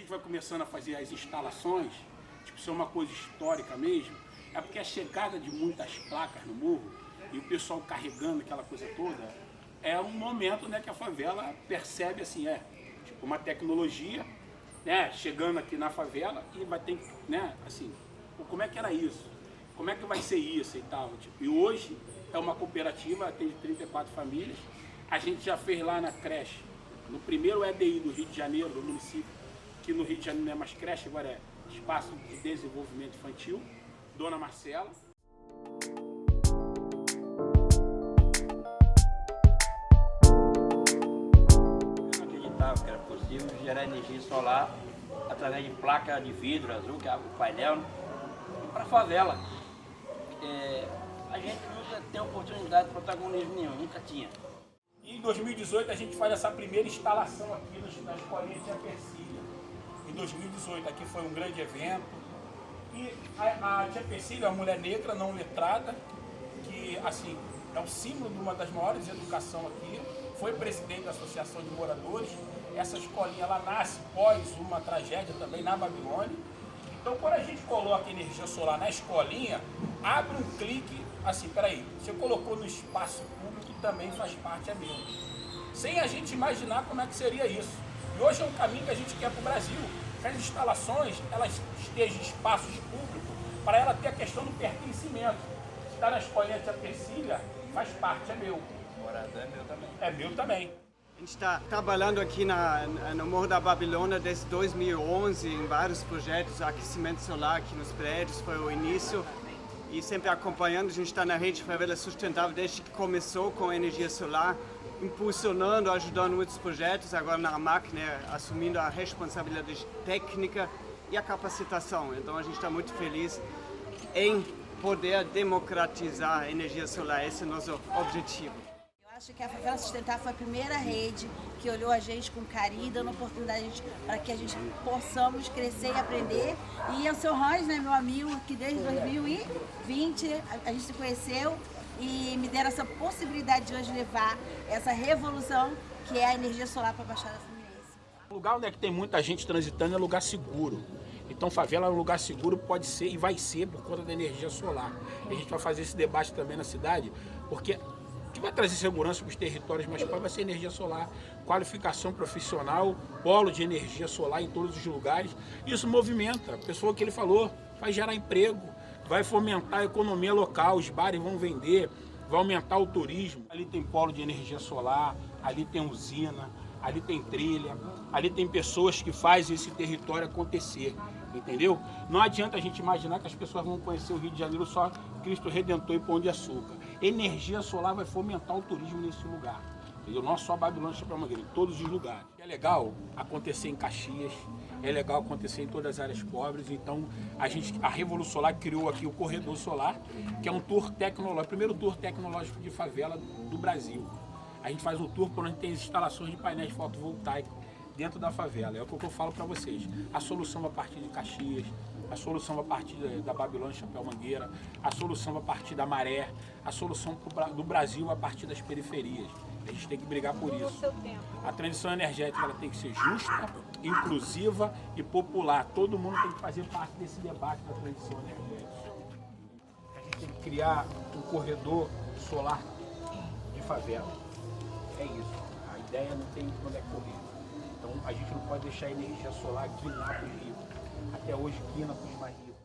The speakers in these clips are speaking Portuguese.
gente vai começando a fazer as instalações, tipo, ser uma coisa histórica mesmo, é porque a chegada de muitas placas no morro e o pessoal carregando aquela coisa toda, é um momento, né, que a favela percebe assim, tipo, uma tecnologia, né, chegando aqui na favela e vai ter, né, assim, como é que era isso? Como é que vai ser isso e tal? Tipo, e hoje é uma cooperativa, tem 34 famílias, a gente já fez lá na creche, no primeiro EDI do Rio de Janeiro, do município, que no Rio de Janeiro não é mais creche, agora é Espaço de Desenvolvimento Infantil, Dona Marcela. Eu não acreditava que era possível gerar energia solar através de placa de vidro azul, que é o painel, para a favela. A gente nunca tem oportunidade de protagonismo nenhum, nunca tinha. E em 2018 a gente faz essa primeira instalação aqui na escolinha Tia Persília. Em 2018 aqui foi um grande evento. E a Tia Persília é uma mulher negra, não letrada, que assim, é o símbolo de uma das maiores educações aqui. Foi presidente da Associação de Moradores. Essa escolinha ela nasce pós uma tragédia também na Babilônia. Então quando a gente coloca energia solar na escolinha, abre um clique, assim, peraí, você colocou no espaço público que também faz parte, é meu. Sem a gente imaginar como é que seria isso. E hoje é um caminho que a gente quer para o Brasil, que as instalações, elas estejam em espaços públicos, para ela ter a questão do pertencimento. Está na escolinha Tia Persília, faz parte, é meu. Morador é meu também. É meu também. A gente está trabalhando aqui no Morro da Babilônia desde 2011 em vários projetos, aquecimento solar aqui nos prédios, foi o início. E sempre acompanhando, a gente está na rede Favela Sustentável desde que começou com a energia solar, impulsionando, ajudando muitos projetos, agora na AMAC, né, assumindo a responsabilidade técnica e a capacitação. Então a gente está muito feliz em poder democratizar a energia solar, esse é o nosso objetivo. Acho que a Favela Sustentável foi a primeira rede que olhou a gente com carinho, dando oportunidade para que a gente possamos crescer e aprender. E o seu Hans, né, meu amigo, que desde 2020 a gente se conheceu e me deram essa possibilidade de hoje levar essa revolução que é a energia solar para a Baixada Fluminense. O lugar onde é que tem muita gente transitando é lugar seguro. Então favela é um lugar seguro, pode ser e vai ser por conta da energia solar. E a gente vai fazer esse debate também na cidade, porque o que vai trazer segurança para os territórios mais pobres vai ser energia solar, qualificação profissional, polo de energia solar em todos os lugares. Isso movimenta, a pessoa que ele falou, vai gerar emprego, vai fomentar a economia local, os bares vão vender, vai aumentar o turismo. Ali tem polo de energia solar, ali tem usina, ali tem trilha, ali tem pessoas que fazem esse território acontecer, entendeu? Não adianta a gente imaginar que as pessoas vão conhecer o Rio de Janeiro só Cristo Redentor e Pão de Açúcar. Energia solar vai fomentar o turismo nesse lugar, entendeu? Não só Babilônia e Chapéu Mangueira, em todos os lugares. É legal acontecer em Caxias, é legal acontecer em todas as áreas pobres, então a Revolução Solar criou aqui o Corredor Solar, que é um tour tecnológico, o primeiro tour tecnológico de favela do Brasil. A gente faz um tour por onde tem instalações de painéis fotovoltaicos dentro da favela. É o que eu falo para vocês. A solução a partir de Caxias, a solução a partir da Babilônia e Chapéu Mangueira, a solução a partir da Maré, a solução do Brasil a partir das periferias. A gente tem que brigar por isso. A transição energética ela tem que ser justa, inclusiva e popular. Todo mundo tem que fazer parte desse debate da transição energética. A gente tem que criar um corredor solar de favela. É isso. A ideia não tem onde é correr. Então a gente não pode deixar a energia solar guinar para os ricos. Até hoje guina para os mais ricos.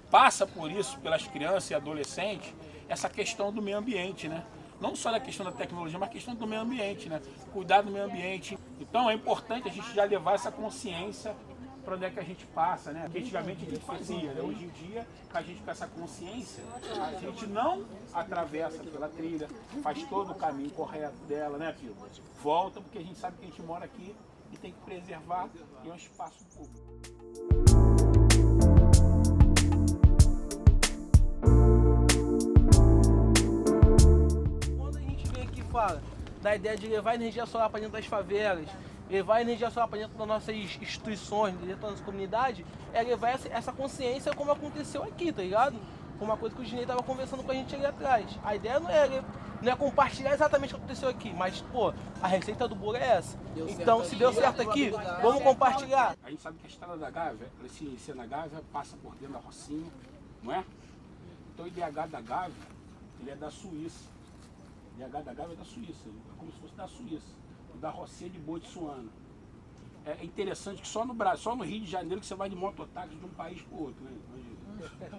Passa por isso, pelas crianças e adolescentes, essa questão do meio ambiente, né? Não só da questão da tecnologia, mas a questão do meio ambiente, né? Cuidar do meio ambiente. Então é importante a gente já levar essa consciência para onde é que a gente passa, né? Porque antigamente a gente fazia, né? Hoje em dia, a gente com essa consciência, a gente não atravessa pela trilha, faz todo o caminho correto dela, né, filho? Volta, porque a gente sabe que a gente mora aqui e tem que preservar e é um espaço público. Quando a gente vem aqui e fala da ideia de levar energia solar para dentro das favelas, levar a energia solar para dentro das nossas instituições, dentro da nossa comunidade, é levar essa consciência como aconteceu aqui, tá ligado? Foi uma coisa que o Dinei estava conversando com a gente ali atrás. A ideia não é compartilhar exatamente o que aconteceu aqui, mas, pô, a receita do bolo é essa. Então, se deu certo aqui, vamos compartilhar. A gente sabe que a estrada da Gávea, ela se inicia na Gávea, passa por dentro da Rocinha, não é? Então o IDH da Gávea, ele é da Suíça. O IDH da Gávea é da Suíça, é como se fosse da Suíça. O da Rocinha de Botsuana. É interessante que só no Rio de Janeiro que você vai de mototáxi de um país para o outro, né?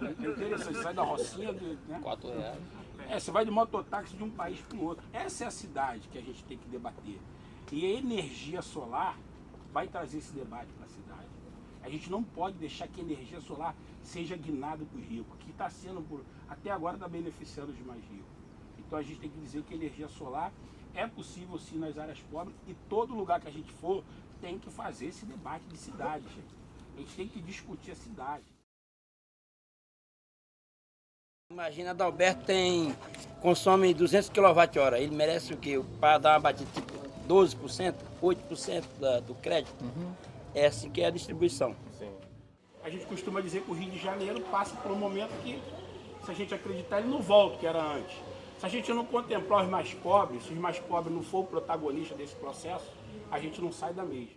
É interessante, você sai da Rocinha, né? R$4. Você vai de mototáxi de um país para o outro. Essa é a cidade que a gente tem que debater. E a energia solar vai trazer esse debate para a cidade. A gente não pode deixar que a energia solar seja guinada para os ricos, que está sendo, até agora, está beneficiando os mais ricos. Então a gente tem que dizer que a energia solar é possível sim nas áreas pobres e todo lugar que a gente for tem que fazer esse debate de cidade, gente. A gente tem que discutir a cidade. Imagina, Adalberto consome 200 kWh, ele merece o quê? Para dar uma batida tipo 12%, 8% do crédito? É assim que é a distribuição. Sim. A gente costuma dizer que o Rio de Janeiro passa por um momento que, se a gente acreditar, ele não volta o que era antes. Se a gente não contemplar os mais pobres, se os mais pobres não for o protagonista desse processo, a gente não sai da mesma.